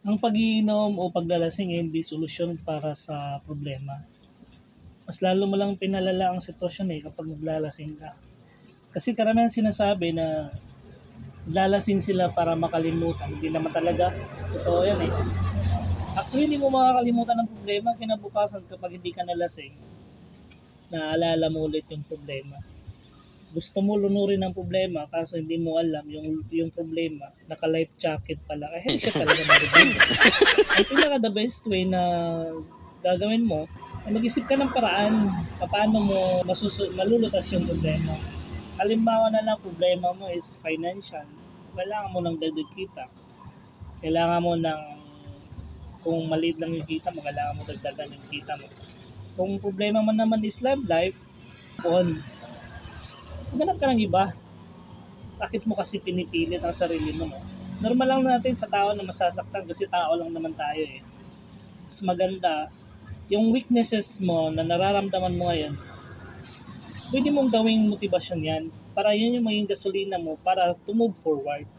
Ang pag-iinom o paglalasing ay hindi solusyon para sa problema. Mas lalo mo lang pinalala ang sitwasyon kapag naglalasing ka. Kasi karamihan sinasabi na naglalasing sila para makalimutan. Hindi naman talaga totoo yan eh. Actually, hindi mo makakalimutan ng problema kinabukasan kapag hindi ka nalasing. Naaalala mo ulit yung problema. Gusto mo lunurin ang problema kaso hindi mo alam yung problema, naka-life jacket pala. Kaya ka talaga marunong. Ang pinaka the best way na gagawin mo ay mag-isip ka ng paraan paano mo malulutas yung problema. Halimbawa na lang problema mo is financial. Kailangan mo ng dagdag kita. Kailangan mo ng kung maliit lang yung kita mo, kailangan mo dagdagan yung kita mo. Kung problema mo naman is love life, on. Maghanap ka ng iba. Bakit mo kasi pinipilit ang sarili mo? Normal lang natin sa tao na masasaktan kasi tao lang naman tayo eh. Mas maganda, yung weaknesses mo na nararamdaman mo ngayon, pwede mong gawing motivasyon yan para yun yung maging gasolina mo para to move forward.